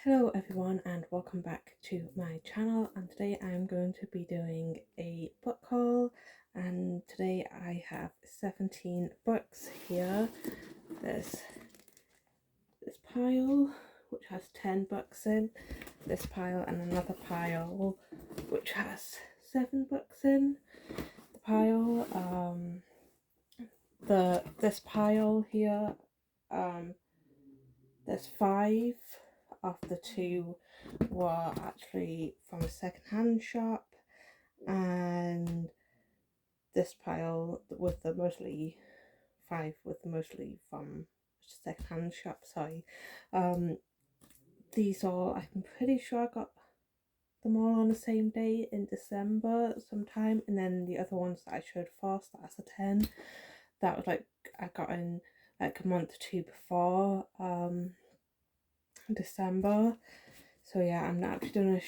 Hello everyone and welcome back to my channel, and today I'm going to be doing a book haul, and today I have 17 books here. There's this pile which has 10 books in, this pile and another pile which has 7 books in. The pile, this pile here, there's 5 of the 2 were actually from a second-hand shop, and this pile with the mostly 5 with mostly from second-hand shop. Sorry, these all, I'm pretty sure I got them all on the same day in December sometime, and then the other ones that I showed first, that's a 10, that was like I got in like a month or 2 before December. So yeah, I'm actually gonna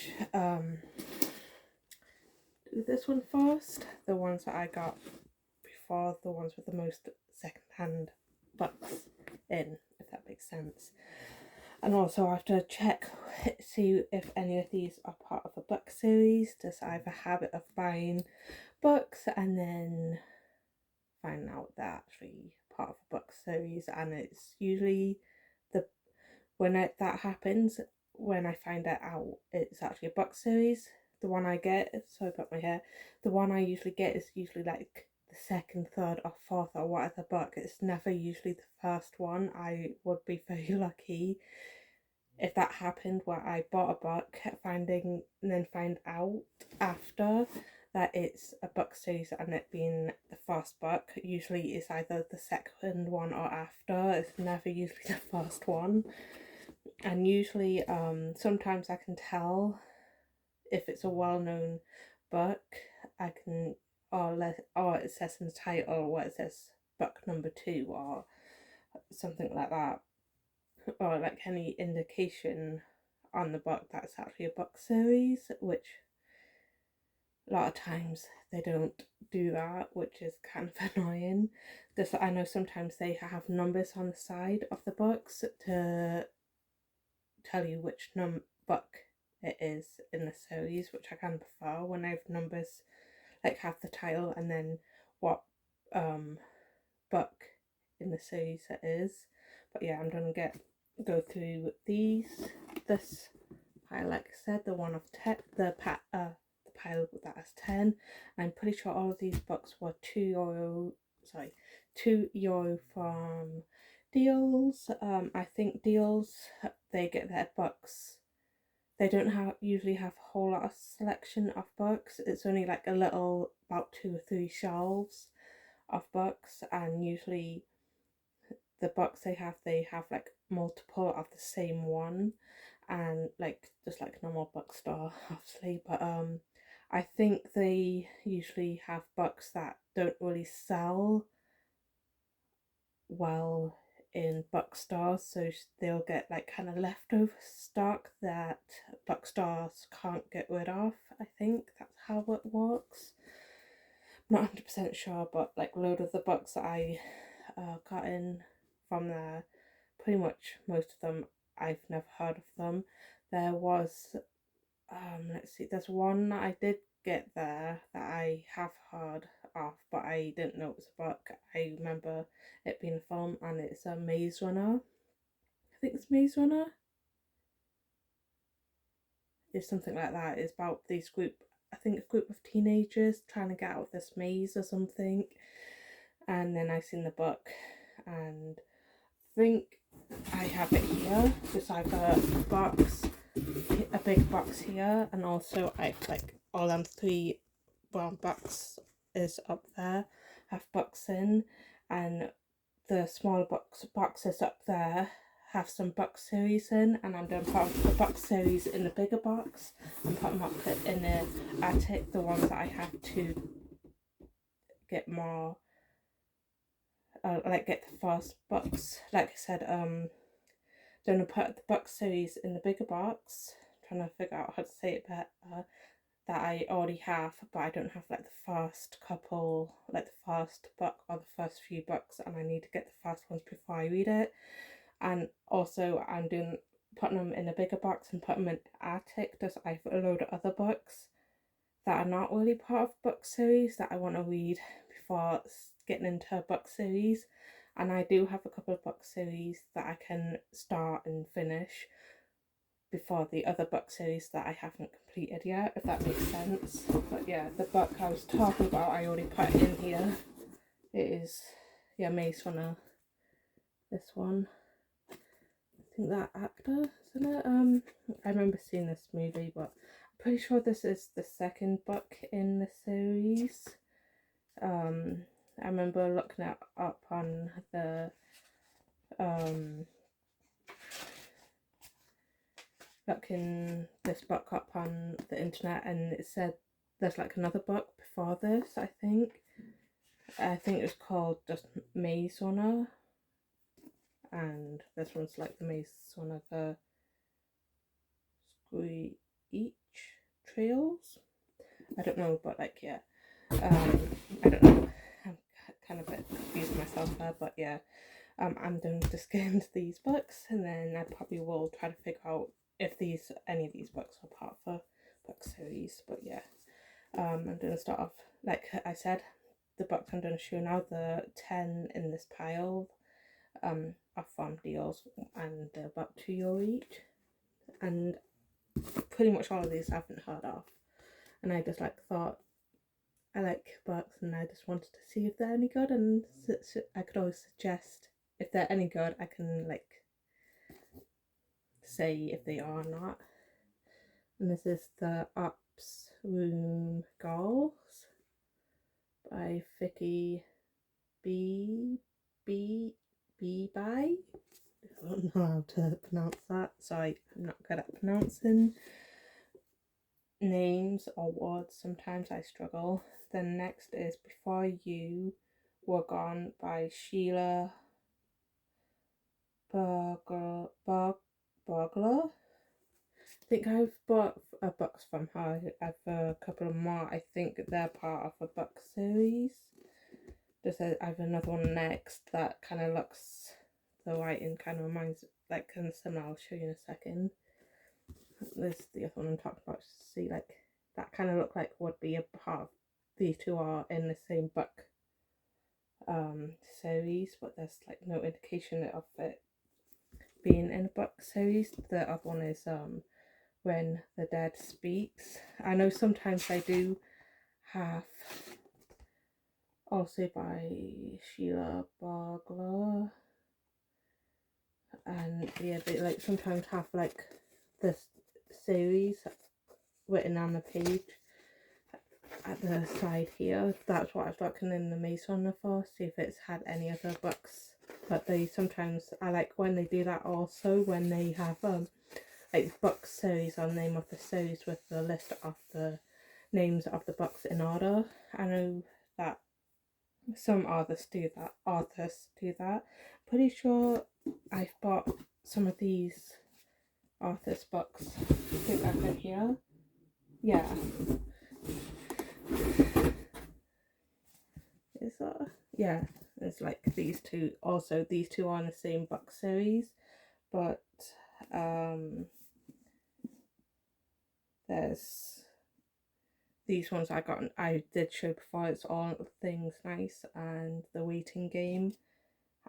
do this one first. The ones that I got before, the ones with the most second-hand books in, if that makes sense. And also I have to check, see if any of these are part of a book series. Just I have a habit of buying books and then finding out they're actually part of a book series, and it's usually that happens, when I find it out it's actually a book series. The one I get, sorry about my hair, the one I usually get is usually like the second, third or fourth or whatever book. It's never usually the first one. I would be very lucky if that happened, where I bought a book and then find out after that it's a book series and it being the first book. Usually it's either the second one or after. It's never usually the first one. And usually sometimes I can tell if it's a well-known book. I can, or it says in the title where it says book number 2 or something like that, or like any indication on the book that's actually a book series, which a lot of times they don't do that, which is kind of annoying. I know sometimes they have numbers on the side of the books to tell you which book it is in the series, which I kind of prefer when I have numbers, like have the title and then what book in the series it is. But yeah, I'm gonna go through this pile, like I said, the one of the pile that has 10. I'm pretty sure all of these books were €2 from Deals. I think Deals, they get their books, they don't usually have a whole lot of selection of books. It's only like a little, about 2 or 3 shelves of books, and usually the books they have like multiple of the same one, and like just like normal bookstore obviously. But I think they usually have books that don't really sell well in bookstores, so they'll get like kind of leftover stock that bookstores can't get rid of. I think that's how it works. I'm not 100% sure, but like a load of the books that I got in from there, pretty much most of them I've never heard of them. There was let's see, there's one that I did get there that I have heard of, but I didn't know it was a book. I remember it being a film, and it's a Maze Runner. I think it's Maze Runner. It's something like that. It's about these I think a group of teenagers trying to get out of this maze or something. And then I seen the book, and I think I have it here. Just I've got a big box here, and also I've like all them 3 brown box is up there, have books in, and the smaller boxes up there have some book series in, and I'm going to put the book series in the bigger box and put them up in the attic, the ones that I have to get more, like get the first books. Like I said, going to put the book series in the bigger box. I'm trying to figure out how to say it better. That I already have, but I don't have like the first couple, like the first book or the first few books, and I need to get the first ones before I read it. And also I'm doing putting them in a bigger box and putting them in the attic. Just I've a load of other books that are not really part of book series that I want to read before getting into a book series. And I do have a couple of book series that I can start and finish before the other book series that I haven't completed yet, if that makes sense. But yeah, the book I was talking about, I already put in here. It is, yeah, Maze Runner. This one. I think that actor, isn't it? I remember seeing this movie, but I'm pretty sure this is the second book in the series. I remember looking it up on the looking this book up on the internet, and it said there's like another book before this. I think it was called just Maze Runner, and this one's like the Maze Runner for Screech Trails. I don't know, but like yeah, I don't know. I'm kind of a bit confused myself there, but yeah. I'm going to skim these books, and then I probably will try to figure out if any of these books are part of a book series. But yeah, I'm going to start off, like I said, the books I'm going to show now, the 10 in this pile, are from deals, and they're about €2 each, and pretty much all of these I haven't heard of, and I just thought I like books, and I just wanted to see if they're any good, and I could always suggest if they're any good. I can say if they are or not. And this is the Ops Room Girls by Vicky B. I don't know how to pronounce that. Sorry, I'm not good at pronouncing names or words. Sometimes I struggle. Then next is Before You Were Gone by Sheila Burglar. I think I've bought books from her. I've a couple of more. I think they're part of a book series. I have another one next that kind of looks, the writing kind of reminds, kind of similar. I'll show you in a second. There's the other one I'm talking about. See, that kind of look like would be a part of, these two are in the same book series, but there's no indication of it being in a book series. The other one is When the Dead Speaks. I know sometimes I do have, also by Sheila Burglar, and yeah, they sometimes have this series written on the page at the side here. That's what I was looking in the Maze Runner for, see if it's had any other books. But they sometimes, I like when they do that also, when they have book series or name of the series with the list of the names of the books in order. I know that some authors do that. Pretty sure I've bought some of these authors' books. I think I've been here. Yeah. Is that? Yeah. It's these two. Also, these two are in the same book series, but there's these ones I did show before. It's All Things Nice and The Waiting Game,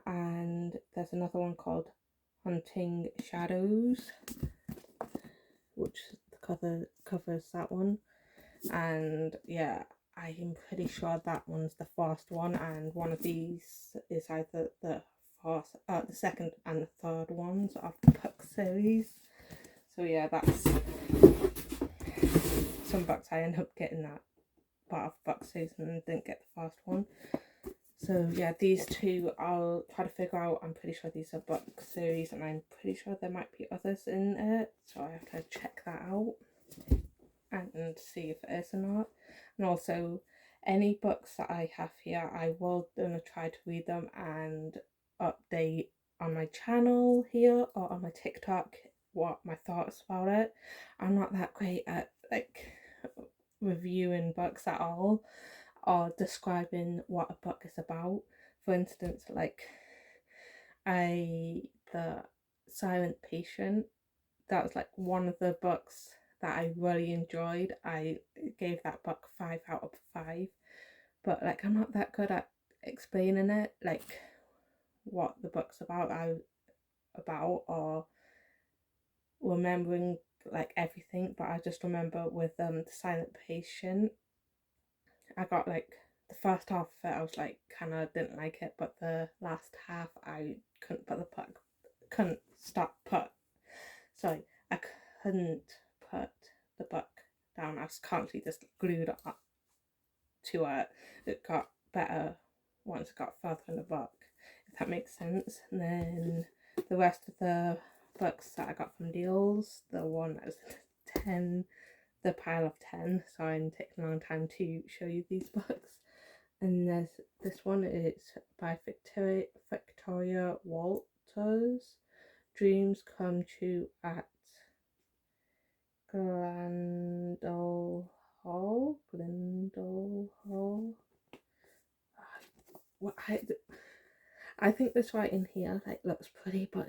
and there's another one called Hunting Shadows, which the cover covers that one. And yeah, I'm pretty sure that one's the first one, and one of these is either the second and the third ones of the book series. So yeah, that's some books I end up getting that part of book series and didn't get the first one. So yeah, these two I'll try to figure out. I'm pretty sure these are book series, and I'm pretty sure there might be others in it, so I have to check that out and see if it is or not. And also, any books that I have here, I will gonna try to read them and update on my channel here or on my TikTok what my thoughts about it. I'm not that great at reviewing books at all or describing what a book is about. For instance, the Silent Patient that was like one of the books that I really enjoyed. I gave that book 5 out of 5. But like I'm not that good at explaining it, like what the book's about or remembering like everything. But I just remember with The Silent Patient, I got like the first half of it I was like kind of didn't like it, but the last half I couldn't stop put sorry I couldn't put the book down. I was constantly just glued up to it. It got better once I got further in the book, if that makes sense. And then the rest of the books that I got from deals, the one that was 10, the pile of 10, sorry I'm taking a long time to show you these books. And there's this one, it's by Victoria Walters, Dreams Come True at Glendale Hall. What I think this writing here like looks pretty, but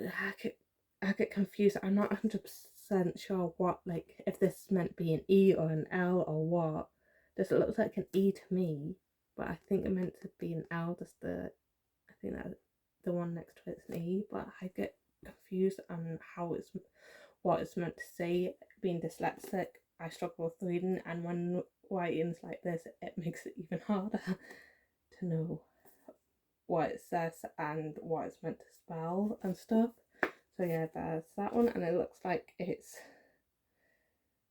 I get confused. I'm not 100% sure what, like if this is meant to be an E or an L or what. This looks like an E to me, but I think it meant to be an L. I think that the one next to it's an E, but I get confused on what it's meant to say. Being dyslexic, I struggle with reading, and when writings like this, it makes it even harder to know what it says and what it's meant to spell and stuff. So yeah, there's that one, and it looks like at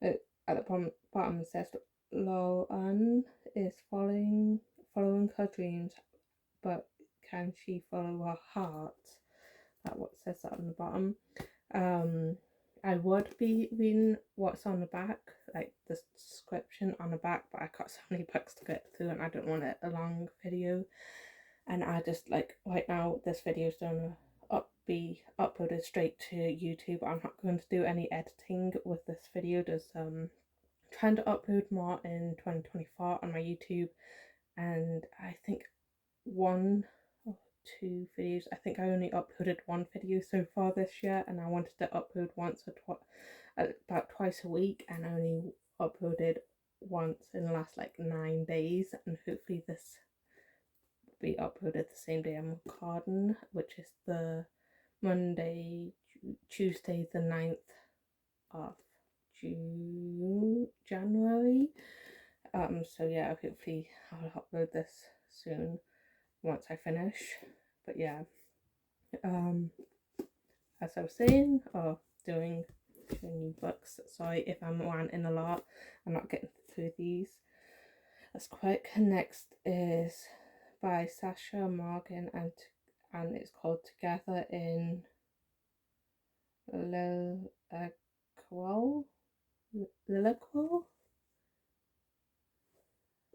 the bottom it says Lauren is following her dreams, but can she follow her heart? That's what says that on the bottom. I would be reading what's on the back, like the description on the back, but I got so many books to get through and I don't want it a long video. And I just like right now this video is gonna be uploaded straight to YouTube. I'm not going to do any editing with this video. Just trying to upload more in 2024 on my YouTube, and I think 1 or 2 videos. I think I only uploaded 1 video so far this year, and I wanted to upload once or about twice a week, and I only uploaded once in the last like 9 days, and hopefully this will be uploaded the same day I'm recording, which is the Tuesday the 9th of January. So yeah, hopefully I'll upload this soon once I finish. But yeah, as I was saying, doing 2 new books. Sorry if I'm ranting a lot. I'm not getting through these as quick. Next is by Sasha Morgan, and it's called Together in Liliquel.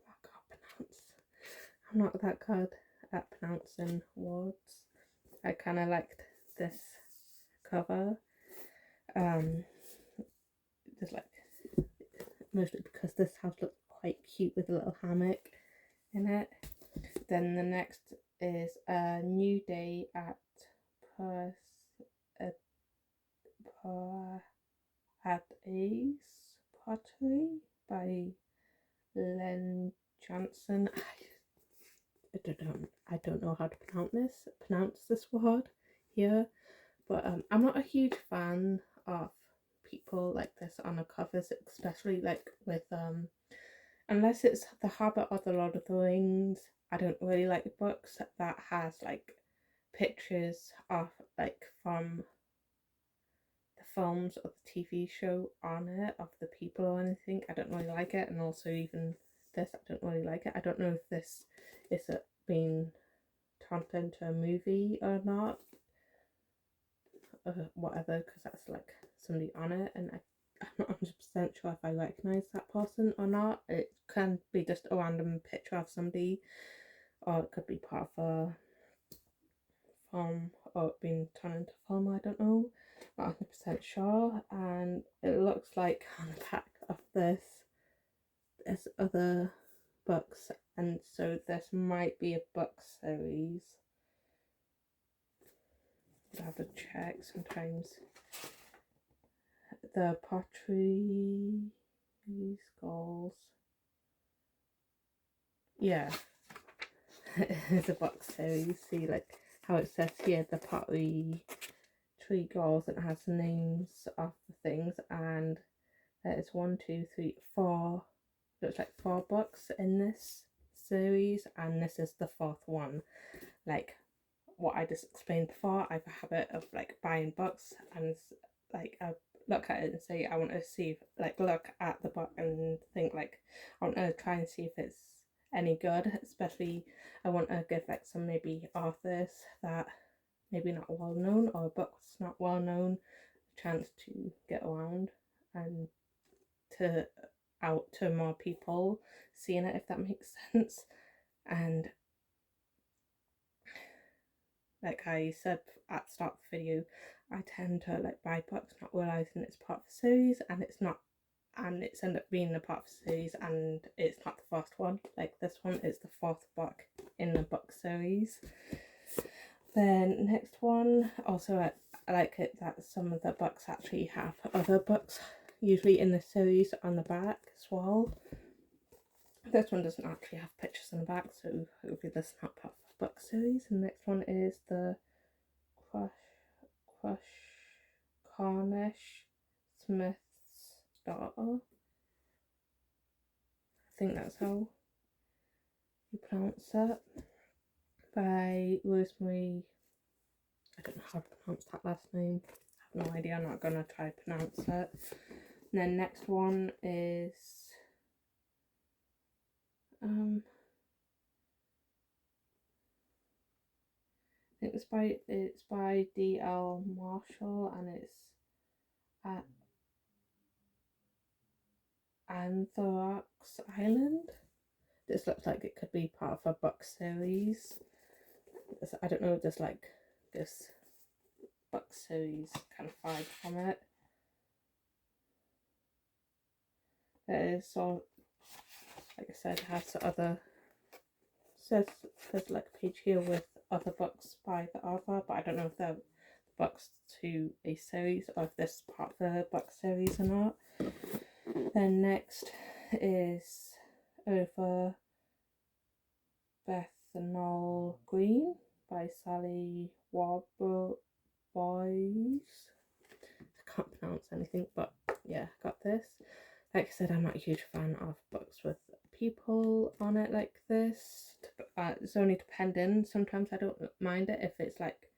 I can't pronounce. I'm not that good at pronouncing words. I kind of liked this cover, just like mostly because this house looks quite cute with a little hammock in it. Then the next is A New Day at Pottery by Len Johnson. I don't know how to pronounce this word here, but I'm not a huge fan of people like this on the covers, especially like with unless it's The Hobbit or The Lord of the Rings. I don't really like books that has like pictures of like from the films or the TV show on it of the people or anything. I don't really like it, and also even this, I don't really like it. I don't know if this is being turned into a movie or not, whatever, because that's like somebody on it, and I'm not 100% sure if I recognise that person or not. It can be just a random picture of somebody, or it could be part of a film or being turned into a film, I don't know. Not 100% sure. And it looks like on the back of this there's other books, and so this might be a book series. I'd have to check sometimes. the Pottery Skulls. Yeah, it's a box series. See, like how it says here, the Pottery Tree Girls, and it has the names of the things, and there's 1, 2, 3, 4. Looks like 4 books in this series, and this is the 4th one. Like what I just explained before, I have a habit of like buying books, and like I look at it and say I want to see, like look at the book and think like I want to try and see if it's any good. Especially I want to give like some maybe authors that maybe not well known, or books not well known, a chance to get around and to out to more people seeing it, if that makes sense. And like I said at the start of the video, I tend to like buy books not realising it's part of a series, and it's not, and it's ended up being a part of a series, and it's not the first one. Like this one is the 4th book in the book series. Then next one, also I like it that some of the books actually have other books usually in the series on the back as well. This one doesn't actually have pictures on the back, so hopefully this is not part of the book series. And the next one is the Cornish Smith's Daughter. I think that's how you pronounce it. By Rosemary. I don't know how to pronounce that last name. I have no idea. I'm not gonna try to pronounce it. And then next one is I think it's by D.L. Marshall, and it's at Anthrax Island. This looks like it could be part of a book series. I don't know, just like this book series kind of vibe from it. There is, so like I said, it has other, says there's like a page here with other books by the author, but I don't know if they're books to a series or if this is part of the book series or not. Then next is Over Bethnal Green by Sally Warboys. I can't pronounce anything, but yeah, got this. Like I said, I'm not a huge fan of books with people on it like this. It's only depending. Sometimes I don't mind it if it's like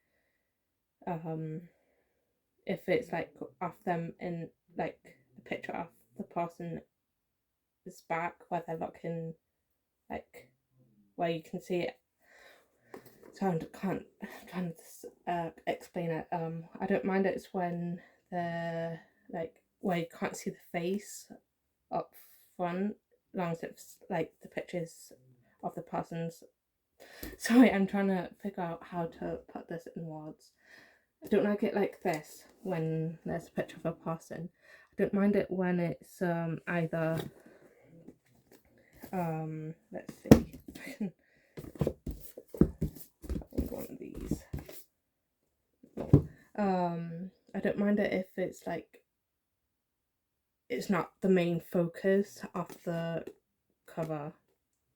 off them in like the picture of the person's back where they're looking, like where you can see it. So I'm trying to explain it. I don't mind it. It's when the like where you can't see the face up front, as long as it's like the pictures of the person's. Sorry, I'm trying to figure out how to put this in words. I don't like it like this when there's a picture of a person. I don't mind it when it's either let's see. One of these. I don't mind it if it's like it's not the main focus of the cover.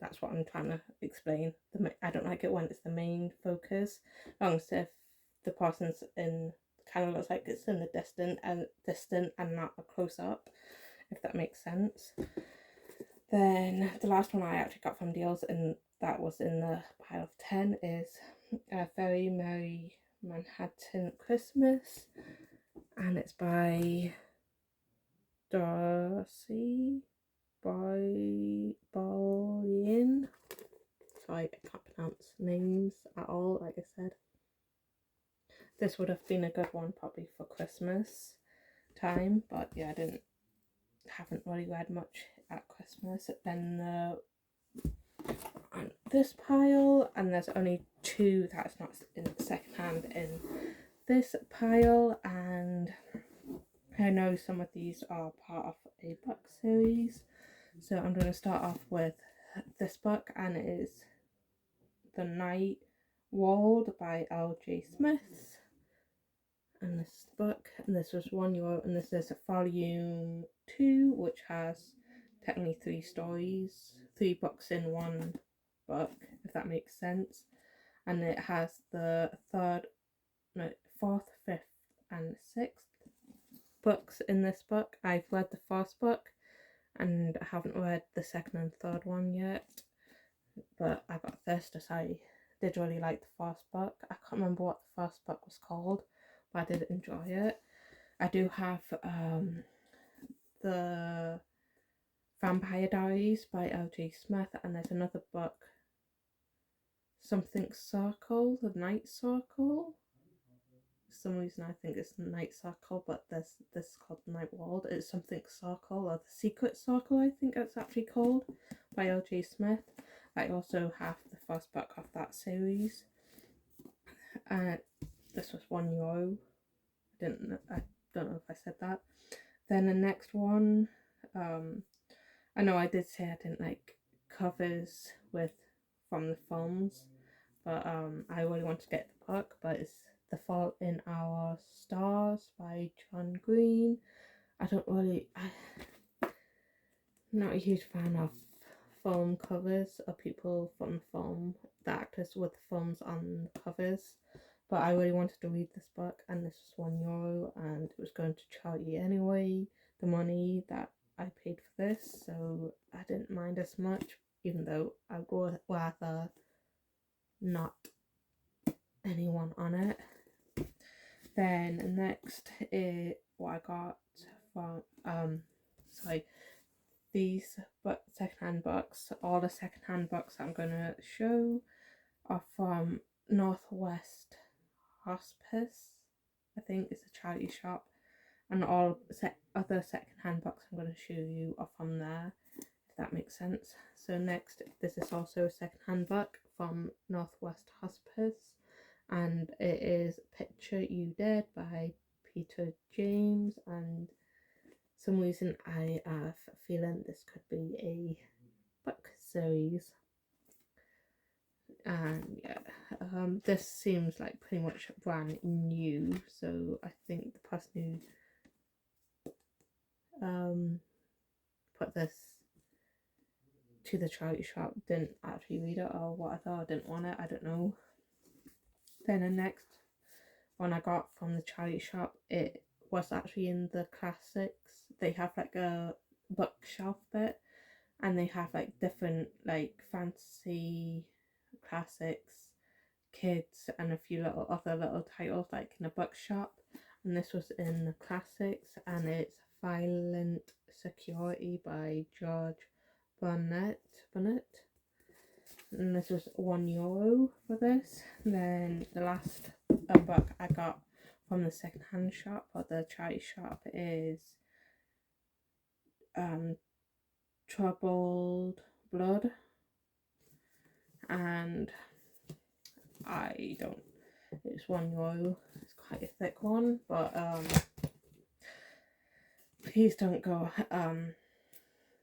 That's what I'm trying to explain. I don't like it when it's the main focus, as long as if the person's in kind of looks like it's in the distant and not a close up, if that makes sense. Then the last one I actually got from deals, and that was in the pile of 10, is A Very Merry Manhattan Christmas, and it's by Darcy Bolin. Sorry, I can't pronounce names at all, like I said. This would have been a good one probably for Christmas time, but yeah, haven't really read much at Christmas. Then this pile, and there's only 2 that's not in secondhand in this pile, and I know some of these are part of a book series, so I'm going to start off with this book, and it is The Night World by L.J. Smith, and this is the book, and this was €1, and this is volume 2, which has technically 3 stories, 3 books in one book, if that makes sense. And it has the fourth, fifth, and sixth books in this book. I've read the first book, and I haven't read the second and third one yet, but I got this because I did really like the first book. I can't remember what the first book was called, but I did enjoy it. I do have the Vampire Diaries by L.J. Smith, and there's another book, something Circle, the Night Circle. For some reason I think it's Night Circle, but this is called Night World. It's something Circle, or the Secret Circle I think it's actually called, by L.J. Smith. I also have the first book of that series. This was €1. I don't know if I said that. Then the next one, I know I did say I didn't like covers from the films, but I really want to get the book, but it's The Fault in Our Stars by John Green. I'm not a huge fan of film covers or people from the film, the actors with the films on the covers, but I really wanted to read this book, and this was €1, and it was going to charity anyway, the money that I paid for this, so I didn't mind as much, even though I would rather not anyone on it. Then next is what I got from these secondhand books. All the secondhand books I'm gonna show are from Northwest Hospice, I think it's a charity shop, and all other secondhand books I'm going to show you are from there, if that makes sense. So next, this is also a secondhand book from Northwest Hospice, and it is Picture You Dead by Peter James, and for some reason I have a feeling this could be a book series. And yeah, this seems like pretty much brand new, so I think the person who put this to the charity shop didn't actually read it, or whatever, didn't want it, I don't know. Then the next one I got from the charity shop, it was actually in the classics. They have like a bookshelf bit, and they have like different like fantasy, classics, kids, and a few other little titles like in a bookshop. And this was in the classics, and it's Violent Security by George Burnett. And this was €1 for this. And then the last book I got from the secondhand shop, or the charity shop, is Troubled Blood, and it's €1. It's quite a thick one, but please don't go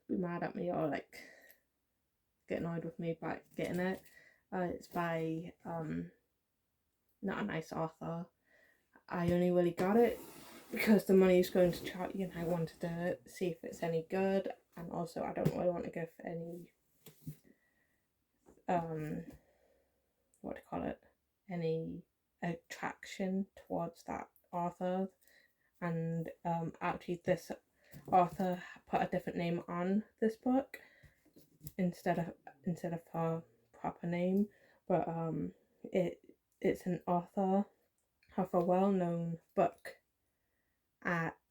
be mad at me or like get annoyed with me by getting it. It's by not a nice author. I only really got it because the money is going to charity, and I wanted to see if it's any good, and also I don't really want to give any any attraction towards that author. And actually this author put a different name on this book instead of her proper name, but it's an author of a well-known book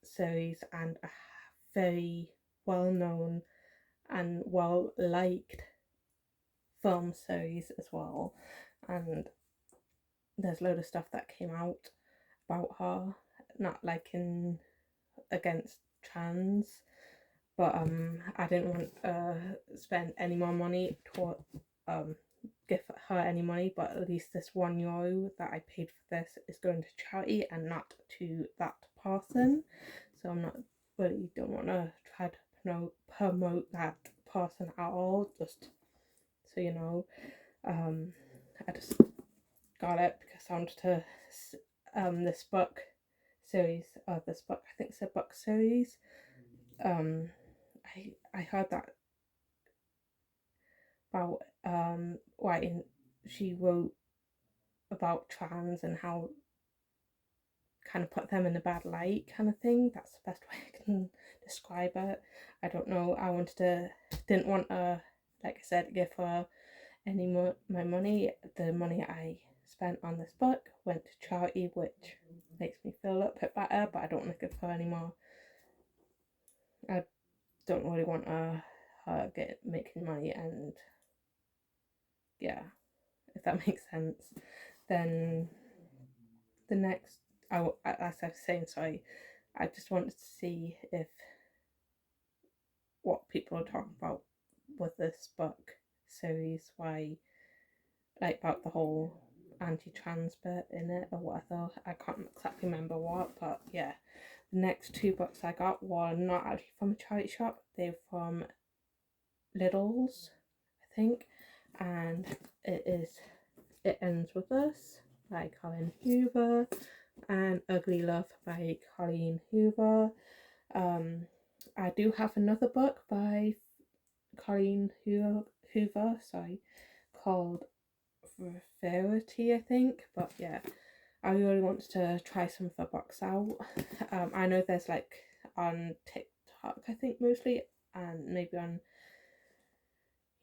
series, and a very well-known and well-liked film series as well. And there's a load of stuff that came out about her not liking against trans, but I didn't want to spend any more money to give her any money, but at least this €1 that I paid for this is going to charity and not to that person, so I'm not really don't want to try to promote that person at all, just so you know. I just got it because I wanted to this book series of this book. I think it's a book series. I heard that about writing. She wrote about trans and how kind of put them in a bad light kind of thing. That's the best way I can describe it. I don't know. Didn't want to, like I said, give her any more my money. The money I spent on this book went to charity, which makes me feel a little bit better, but I don't want to give her any more. I don't really want her making money, and yeah, if that makes sense. Then the next, as I was saying, sorry, I just wanted to see if what people are talking about with this book series, why, like, about the whole anti-trans bit in it or whatever. I can't exactly remember what, but yeah. The next two books I got were not actually from a charity shop. They're from Lidl's, I think, and It Ends With Us by Colleen Hoover and Ugly Love by Colleen Hoover. I do have another book by Colleen Hoover, called Verity, I think, but yeah, I really want to try some of her books out. I know there's like on TikTok, I think mostly, and maybe on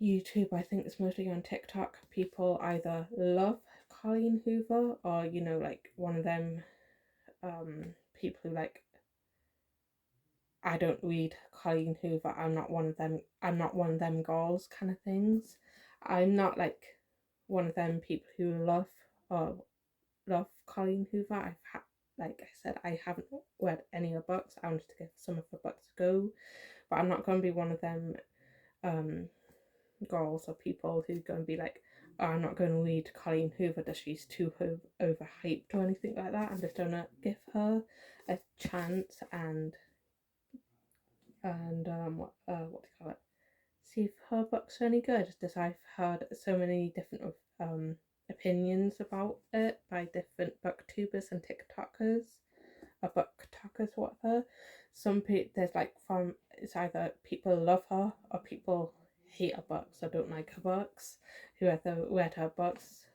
YouTube. I think it's mostly on TikTok. People either love Colleen Hoover or, you know, like one of them people who like, I don't read Colleen Hoover, I'm not one of them girls kind of things. I'm not like one of them people who love Colleen Hoover. Like I said, I haven't read any of her books. I wanted to give some of her books a go, but I'm not going to be one of them girls or people who's going to be like, oh, I'm not going to read Colleen Hoover because she's too overhyped or anything like that. I'm just going to give her a chance and what do you call it? See if her books are any good. Because I've heard so many different opinions about it by different booktubers and TikTokers, or booktokers, whatever. There's like it's either people love her or people hate her books or don't like her books. Whoever read her books.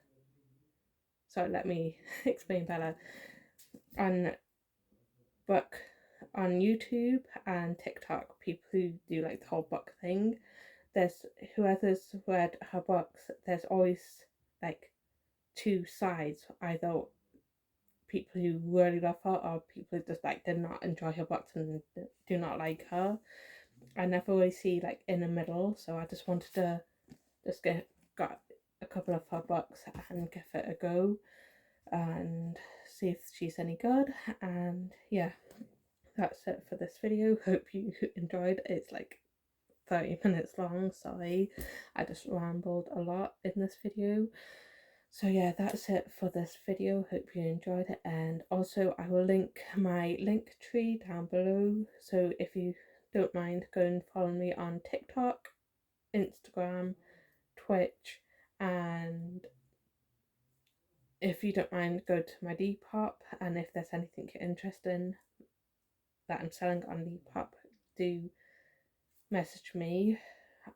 So let me explain better. Book on YouTube and TikTok, people who do like the whole book thing, there's whoever's read her books, there's always like two sides, either people who really love her or people who just like did not enjoy her books and do not like her. I never really see like in the middle, so I just wanted to got a couple of her books and give it a go and see if she's any good. And yeah, that's it for this video. Hope you enjoyed. It's like 30 minutes long, sorry, I just rambled a lot in this video. So yeah, that's it for this video. Hope you enjoyed it, and also I will link my link tree down below, so if you don't mind, go and follow me on TikTok, Instagram, Twitch, and if you don't mind, go to my Depop, and if there's anything you're interested in that I'm selling on Depop, do message me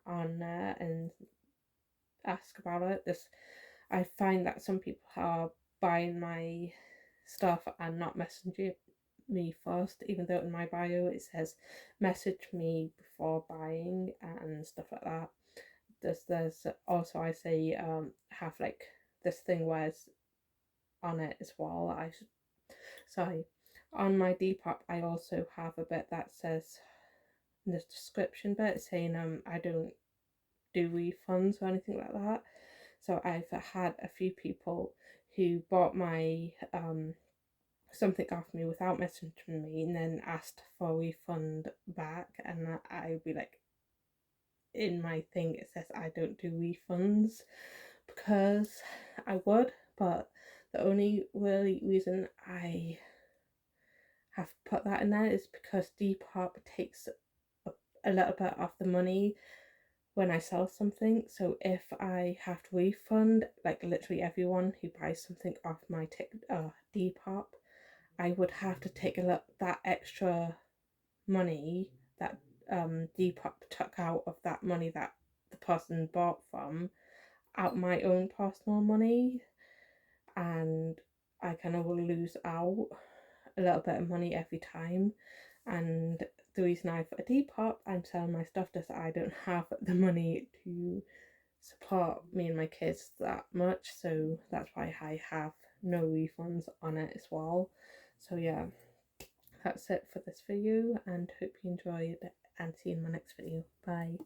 on there and ask about it. I find that some people are buying my stuff and not messaging me first, even though in my bio it says message me before buying and stuff like that. There's also, I say have like this thing where it's on it as well. Sorry, on my Depop I also have a bit that says in the description bit saying I don't do refunds or anything like that. So I've had a few people who bought my something off me without messaging me and then asked for a refund back, and I'd be like, in my thing it says I don't do refunds, because I would, but the only really reason I have put that in there is because Depop takes a little bit off the money when I sell something. So if I have to refund like literally everyone who buys something off my Depop, I would have to take that extra money that Depop took out of that money that the person bought from, out my own personal money, and I kind of will lose out a little bit of money every time. And the reason I've a Depop, I'm selling my stuff just I don't have the money to support me and my kids that much, so that's why I have no refunds on it as well. So yeah, that's it for this video, and hope you enjoyed, and see you in my next video. Bye.